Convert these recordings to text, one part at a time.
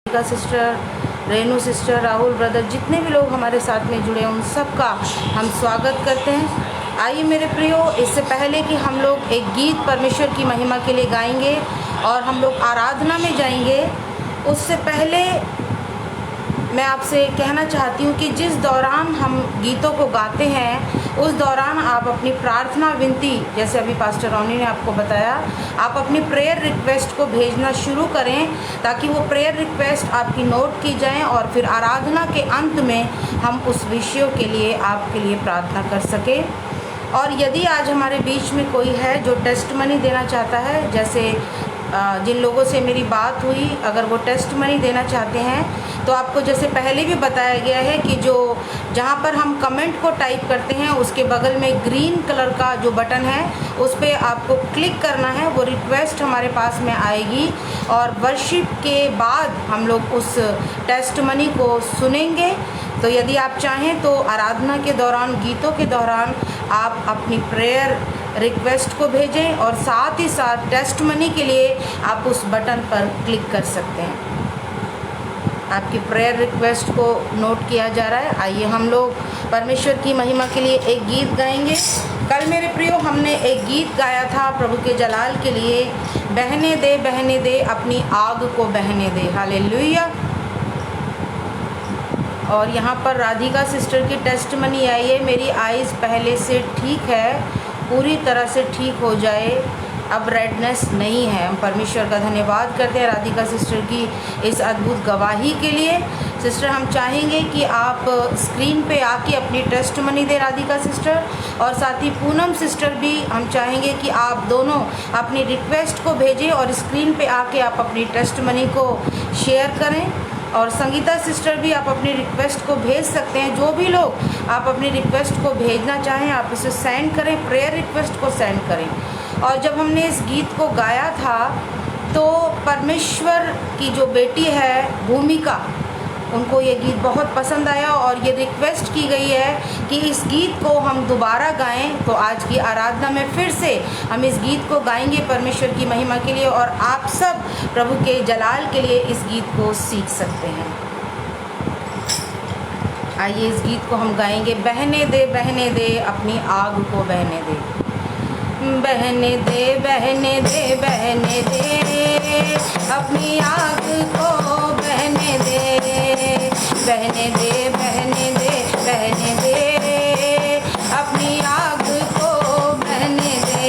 का sister, Renu sister, Rahul brother, जितने भी लोग हमारे साथ में जुड़े हैं उन सब का हम स्वागत करते हैं। आइए मेरे प्रियो, इससे पहले कि हम लोग एक गीत परमेश्वर की महिमा के लिए गाएंगे और हम लोग आराधना में जाएंगे, उससे पहले मैं आपसे कहना चाहती हूँ कि जिस दौरान हम गीतों को गाते हैं उस दौरान आप अपनी प्रार्थना विनती, जैसे अभी पास्टर रोनी ने आपको बताया, आप अपनी प्रेयर रिक्वेस्ट को भेजना शुरू करें ताकि वो प्रेयर रिक्वेस्ट आपकी नोट की जाएं और फिर आराधना के अंत में हम उस विषयों के लिए आपके लिए प्रार्थना कर सकें। और यदि आज हमारे बीच में कोई है जो टेस्टमनी देना चाहता है, जैसे जिन लोगों से मेरी बात हुई, अगर वो टेस्टमनी देना चाहते हैं तो आपको जैसे पहले भी बताया गया है कि जो जहाँ पर हम कमेंट को टाइप करते हैं उसके बगल में ग्रीन कलर का जो बटन है उस पर आपको क्लिक करना है। वो रिक्वेस्ट हमारे पास में आएगी और वर्शिप के बाद हम लोग उस टेस्टमनी को सुनेंगे। तो यदि आप चाहें तो आराधना के दौरान, गीतों के दौरान आप अपनी प्रेयर रिक्वेस्ट को भेजें और साथ ही साथ टेस्टमनी के लिए आप उस बटन पर क्लिक कर सकते हैं। आपकी प्रेयर रिक्वेस्ट को नोट किया जा रहा है। आइए हम लोग परमेश्वर की महिमा के लिए एक गीत गाएंगे। कल मेरे प्रियो हमने एक गीत गाया था प्रभु के जलाल के लिए, बहने दे अपनी आग को बहने दे। हालेलुया। और यहाँ पर राधिका सिस्टर की टेस्टमनी आई है, मेरी आइज़ पहले से ठीक है, पूरी तरह से ठीक हो जाए, अब रेडनेस नहीं है। हम परमेश्वर का धन्यवाद करते हैं राधिका सिस्टर की इस अद्भुत गवाही के लिए। सिस्टर, हम चाहेंगे कि आप स्क्रीन पे आके अपनी टेस्टमनी दें राधिका सिस्टर, और साथ ही पूनम सिस्टर भी हम चाहेंगे कि आप दोनों अपनी रिक्वेस्ट को भेजें और स्क्रीन पे आके आप अपनी टेस्टमनी को शेयर करें। और संगीता सिस्टर भी आप अपनी रिक्वेस्ट को भेज सकते हैं। जो भी लोग आप अपनी रिक्वेस्ट को भेजना चाहें आप इसे सेंड करें, प्रेयर रिक्वेस्ट को सेंड करें। और जब हमने इस गीत को गाया था तो परमेश्वर की जो बेटी है भूमिका, उनको ये गीत बहुत पसंद आया और ये रिक्वेस्ट की गई है कि इस गीत को हम दोबारा गाएं। तो आज की आराधना में फिर से हम इस गीत को गाएंगे परमेश्वर की महिमा के लिए और आप सब प्रभु के जलाल के लिए इस गीत को सीख सकते हैं। आइए इस गीत को हम गाएंगे, बहने दे अपनी आग को बहने दे। बहने दे अपनी आग को बहने दे, बहने दे अपनी आग को बहने दे,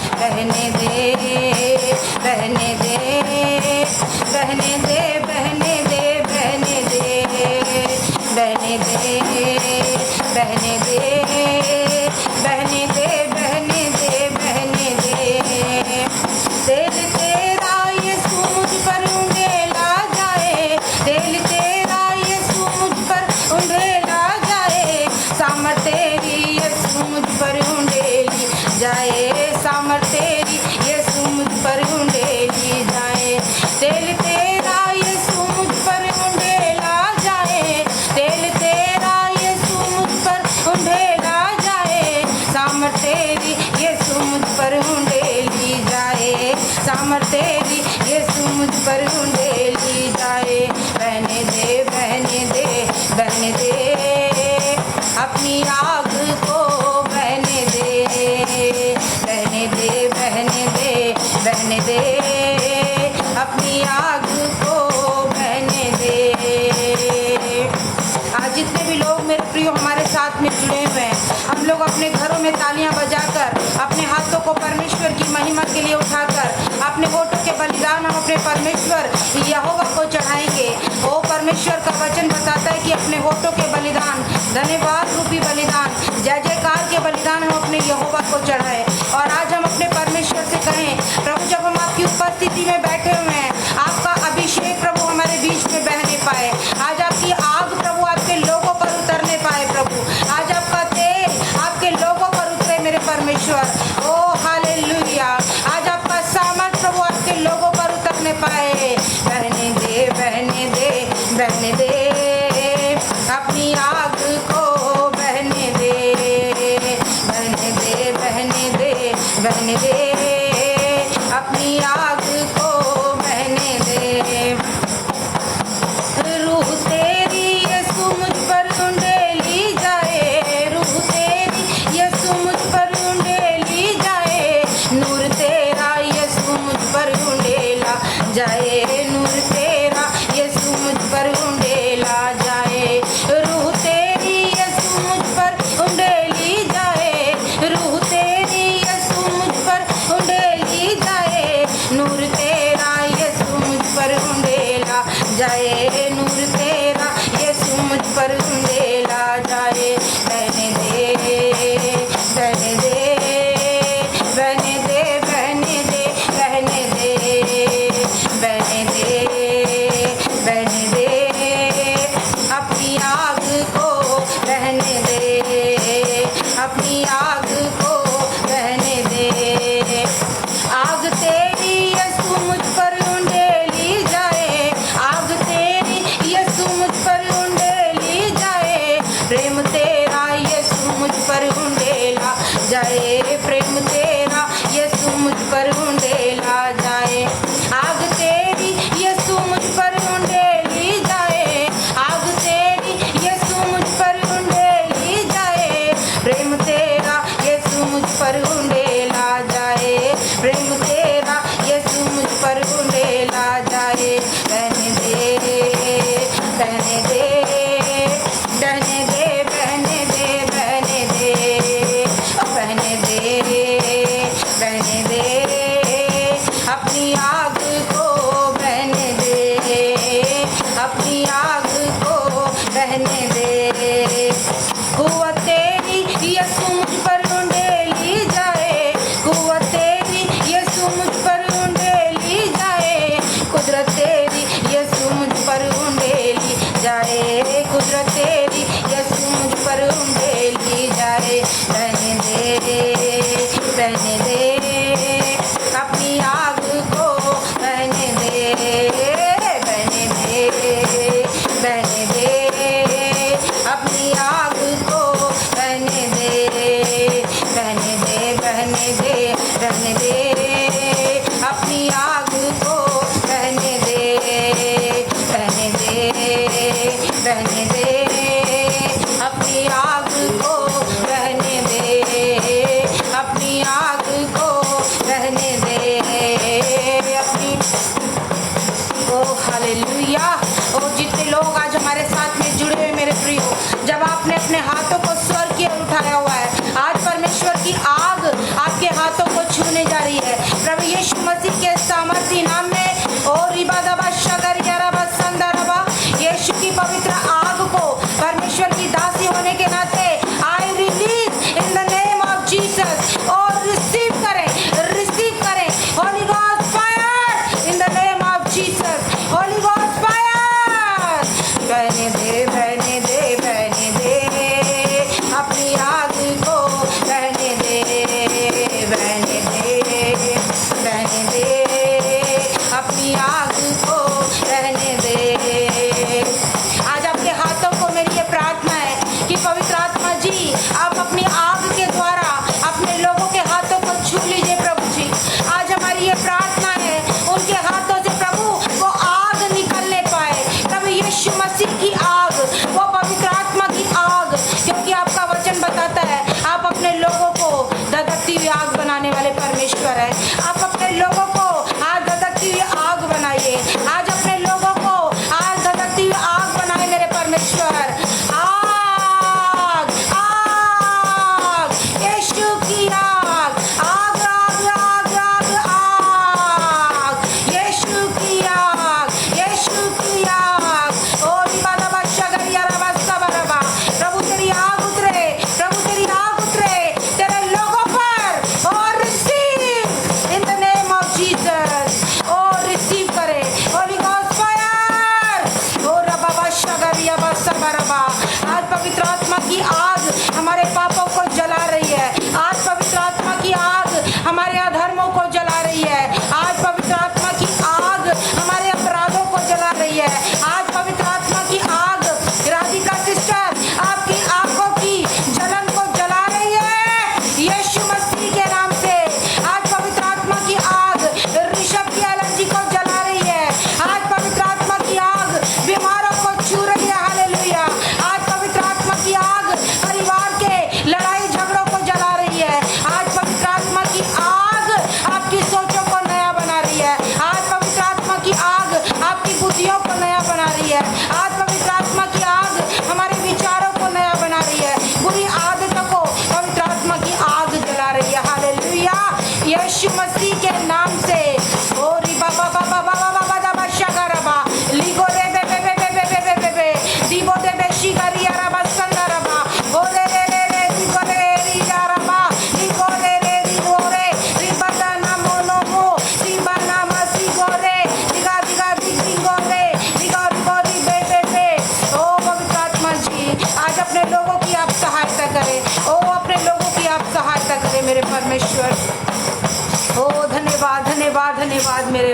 बहने दे तेल तेरा यीशु मुझ पर उंडेला जाए, तेल तेरा यीशु मुझ पर उंडेला जाए, सामर तेरी यीशु मुझ पर उंडेली जाए, सामर तेरी यीशु मुझ पर उंडेली जाए। तेल तेरा यीशु मुझ पर उंडेला जाए, तेल तेरा यीशु मुझ पर उंडेला जाए, सामर तेरी यीशु मुझ पर उंडेली जाए, सामर तेरी यीशु मुझ पर उंडेली जाए। बहने दे अपनी आग को बहने दे, बहने दे अपनी आग को बहने दे। आज जितने भी लोग मेरे प्रियो हमारे साथ में जुड़े हुए हैं, हम लोग अपने घरों में तालियां बजाकर अपने हाथों को परमेश्वर की महिमा के लिए उठाकर अपने होठों के बलिदान हम अपने परमेश्वर यहोवा को चढ़ाएंगे। ओ परमेश्वर का वचन बताता है कि अपने होठों के बलिदान, धन्यवाद रूपी बलिदान, जय जयकार के बलिदान हम अपने यहोवा को चढ़ाएं। और आज हम अपने परमेश्वर से कहें, प्रभु जब हम आपकी उपस्थिति में बैठे हुए हैं, आपका अभिषेक प्रभु हमारे बीच में बहने पाए, आज आपकी आग प्रभु आपके लोगों पर उतरने पाए, प्रभु आज आपका तेल आपके लोगों पर उतरे मेरे परमेश्वर। ओ हालेलुया, आज आपका सामर्थ प्रभु आपके लोगों पर उतरने पाए। बहने दे अपनी आग को बहने दे, बहने दे अपनी आग को बहने दे। नूर तेरा यीशु मुझ पर उंडेला जाए, रूह तेरी यीशु मुझ पर उंडेली जाए, रूह तेरी यीशु मुझ पर उंडेली जाए, नूर तेरा यीशु मुझ पर उंडेला जाए, नूर तेरा यीशु मुझ पर उंडेला जाए। बहने दे बहने दे बहने दे बहने दे बहने दे बहने दे बहने दे अपनी आग को बहने दे, अपनी आग को बहने दे। आग तेरी यीशु मुझ पर उंडेली जाए, आग तेरी यीशु मुझ पर उंडेली जाए, प्रेम तेरा यीशु मुझ पर उंडेला जाए, प्रेम तेरा यीशु मुझ पर उंडेला जाए। आग तेरी यीशु मुझ पर उंडेली जाए, आग तेरी यीशु मुझ पर उंडेली जाए, प्रेम तेरा यीशु मुझ पर उंडेला जाए, प्रेम तेरा यीशु मुझ पर उंडेला जाए। बहने दे बहने दे बहने दे बहने दे बहने दे बहने दे बहने दे अपनी आग को बहने दे, अपनी आग को बहने दे। कुव्वत तेरी यीशु मुझ पर उंडेली जाए, कुव्वत तेरी यीशु मुझ पर उंडेली जाए, कुदरत तेरी यीशु मुझ पर उंडेली जाए, कुदरत तेरी यीशु मुझ पर उंडेली जाए। बहने दे अपनी आग को बहने दे, बहने दे बहने दे अपनी आग को बहने दे, बहने दे बहने दे बहने दे अपनी आग को बहने दे, बहने दे बहने दे अपनी आग को बहने दे, अपनी आग को बहने दे अपनी। ओ हालेलुया। ओ जितने लोग आज हमारे साथ में जुड़े हुए मेरे प्रियो, जब आपने अपने हाथों को स्वर्ग की ओर उठाया हुआ है, आज परमेश्वर की आग आपके हाथों को छूने जा रही है। प्रभु यीशु मसीह के सामर्थी नाम में और इबादबा शगर यारबा संदरबा यीशु की पवित्र आग को परमेश्वर की दासी होने के नाते I release in the name of Jesus. और रिसीव करें Holi ghost fire in the name of Jesus, Holi ghost fire. बहने दे बहने दे बहने दे अपनी आग को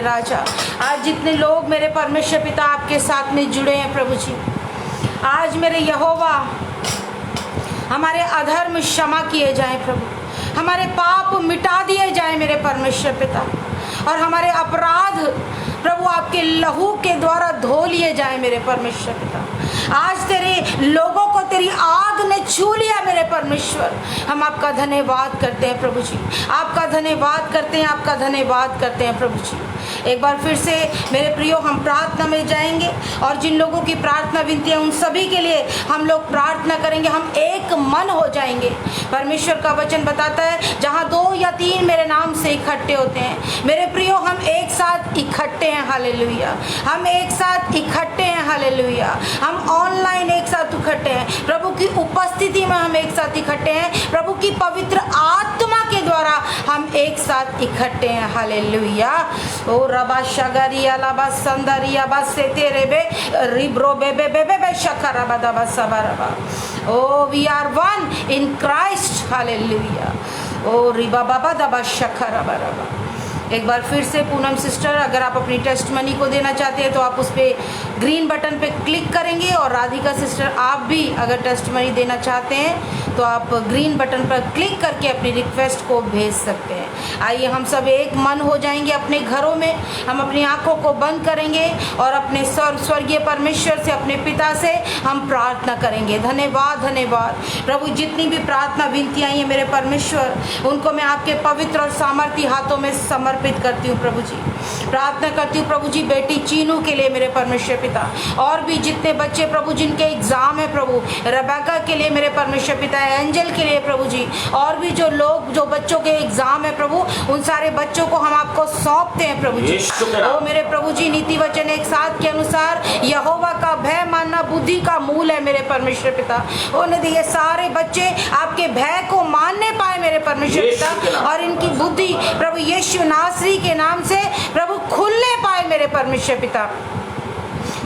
राजा। आज जितने लोग मेरे परमेश्वर पिता आपके साथ में जुड़े हैं प्रभु जी, आज मेरे यहोवा हमारे अधर्म क्षमा किए जाएं प्रभु, हमारे पाप मिटा दिए जाएं मेरे परमेश्वर पिता, और हमारे अपराध प्रभु आपके लहू के द्वारा धो लिए जाएं मेरे परमेश्वर पिता। आज तेरे लोगों को तेरी आग ने छू लिया मेरे परमेश्वर। हम आपका धन्यवाद करते हैं प्रभु जी, आपका धन्यवाद करते हैं, आपका धन्यवाद करते हैं प्रभु जी। एक बार फिर से मेरे प्रियो हम प्रार्थना में जाएंगे, और जिन लोगों की प्रार्थना विनती है उन सभी के लिए हम लोग प्रार्थना करेंगे। हम एक मन हो जाएंगे। परमेश्वर का वचन बताता है जहाँ 2 या 3 मेरे नाम से इकट्ठे होते हैं मेरे प्रियो, हम एक साथ इकट्ठे हैं। हालेलुया, हम एक साथ इकट्ठे हैं। हालेलुया, हम ऑनलाइन एक साथ इकट्ठे हैं, प्रभु की उपस्थिति में हम एक साथ इकट्ठे हैं, प्रभु की पवित्र आत्मा के द्वारा हम एक साथ इकट्ठे हैं। हालेलुया। ओ रबा शगरिया लबा संदरिया बा सेते रेबे रिब्रो बेबे बेबे बे शखरा बदा बसबरबा। Oh we are one in Christ. Hallelujah. ओ रिबा बाबा दबा शखरा बरबा। एक बार फिर से पूनम सिस्टर, अगर आप अपनी टेस्टमनी को देना चाहते हैं तो आप उस पर ग्रीन बटन पे क्लिक करेंगे, और राधिका सिस्टर आप भी अगर टेस्टमनी देना चाहते हैं तो आप ग्रीन बटन पर क्लिक करके अपनी रिक्वेस्ट को भेज सकते हैं। आइए हम सब एक मन हो जाएंगे अपने घरों में, हम अपनी आंखों को बंद करेंगे और अपने स्वर्गीय परमेश्वर से, अपने पिता से हम प्रार्थना करेंगे। धन्यवाद धन्यवाद प्रभु, जितनी भी प्रार्थना विनतियाँ आई हैं मेरे परमेश्वर, उनको मैं आपके पवित्र और सामर्थी हाथों में समर्पित करती हूँ प्रभु जी। प्रार्थना करती हूँ प्रभु जी बेटी चीनू के लिए मेरे परमेश्वर पिता, और भी जितने बच्चे प्रभु जिनके एग्जाम है प्रभु, रबेका के लिए मेरे परमेश्वर पिता, एंजल के लिए प्रभु जी, और भी जो लोग जो बच्चों के एग्जाम है प्रभु, उन सारे बच्चों को हम आपको सौंपते हैं प्रभु जी। ओ मेरे प्रभु जी, नीति वचन 1:7 के अनुसार यहोवा का भय मानना बुद्धि का मूल है मेरे परमेश्वर पिता। उन्हें ये सारे बच्चे आपके भय को मानने पाए मेरे परमेश्वर पिता, और इनकी बुद्धि प्रभु यीशु नासरी के नाम से प्रभु खुलने पाए मेरे परमेश्वर पिता,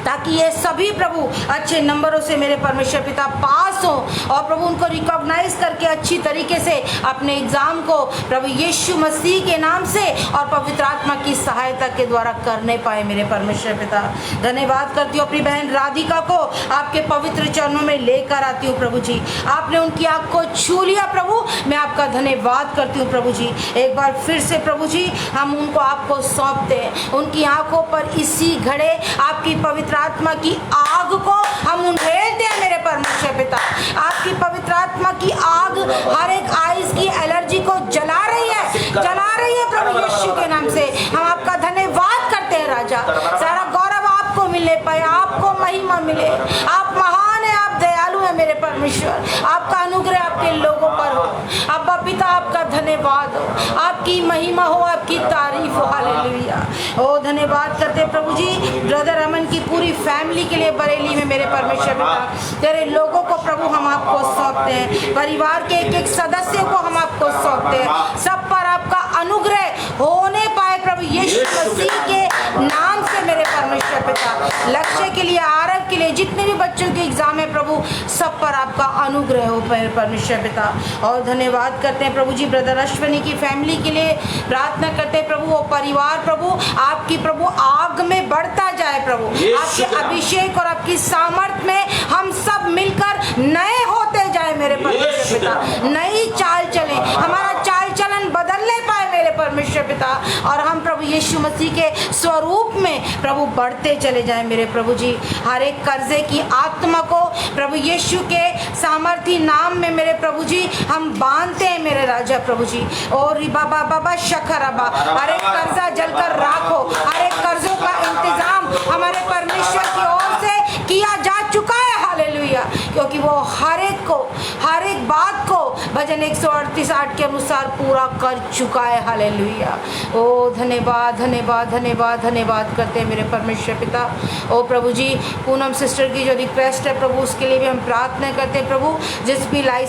ताकि ये सभी प्रभु अच्छे नंबरों से मेरे परमेश्वर पिता पास हो, और प्रभु उनको रिकॉग्नाइज करके अच्छी तरीके से अपने एग्जाम को प्रभु यीशु मसीह के नाम से और पवित्र आत्मा की सहायता के द्वारा करने पाए मेरे परमेश्वर पिता। धन्यवाद करती हूँ अपनी बहन राधिका को, आपके पवित्र चरणों में लेकर आती हूँ प्रभु जी। आपने उनकी आँख को छू लिया प्रभु, मैं आपका धन्यवाद करती हूँ प्रभु जी। एक बार फिर से प्रभु जी हम उनको आपको सौंपते हैं, उनकी आँखों पर इसी घड़े आपकी पवित्र आत्मा की आग को हम उंडेलते हैं मेरे परमेश्वर पिता। आपकी पवित्र आत्मा की आग हर एक आइस की एलर्जी को जला रही है प्रभु यीशु के नाम से। हम आपका धन्यवाद करते हैं राजा। सारा गौरव आपको मिले पाए, आपको महिमा मिले। आप महान है, आप दयालु है मेरे परमेश्वर। आपका अनुग्रह आपके लोगों पर हो। अब्बा पिता आपका धन्यवाद हो, आपकी महिमा हो, आपकी तारीफ हो। हालेलुया। ओ धन्यवाद करते प्रभु जी ब्रदर अमन की पूरी फैमिली के लिए बरेली में मेरे परमेश्वर पिता। तेरे लोगों को प्रभु हम आपको सौंपते हैं, परिवार के एक एक सदस्य को हम आपको सौंपते हैं। सब पर आपका अनुग्रह होने पाए प्रभु यीशु मसीह के नाम से मेरे परमेश्वर पिता। लक्ष्य के लिए, आरव के लिए, जितने भी बच्चों के एग्जाम है प्रभु, सब पर आपका अनुग्रह हो मेरे परमेश्वर पिता। और धन्यवाद करते हैं प्रभु जी ब्रदर अश्विनी की फैमिली के लिए, प्रार्थना करते हैं प्रभु वो परिवार प्रभु आपकी प्रभु आग में बढ़ता जाए प्रभु, आपके अभिषेक और आपकी सामर्थ में हम सब मिलकर नए होते जाए मेरे परमेश्वर पिता। नई चाल चले, हमारा चाल चलन बदलने पाए मेरे परमेश्वर पिता, और हम प्रभु यीशु मसीह के स्वरूप में प्रभु बढ़ते चले जाए मेरे प्रभु जी। हर एक कर्जे की आत्मा को प्रभु यीशु के सामर्थी नाम में मेरे प्रभु जी हम बांधते हैं मेरे राजा प्रभु जी। और रिबा बाबा शखरबा, हर एक कर्जा जलकर राख हो, हर एक कर्जों का इंतजाम हमारे परमेश्वर की ओर से किया जा चुका है। हालेलुया, क्योंकि वो हर एक बात को भजन 138 के अनुसार पूरा कर चुका है। हालेलुया। ओ धन्यवाद धन्यवाद धन्यवाद धन्यवाद करते हैं मेरे परमेश्वर पिता। ओ प्रभु जी पूनम सिस्टर की जो रिक्वेस्ट है प्रभु, उसके लिए भी हम प्रार्थना करते हैं प्रभु, जिस भी लाइफ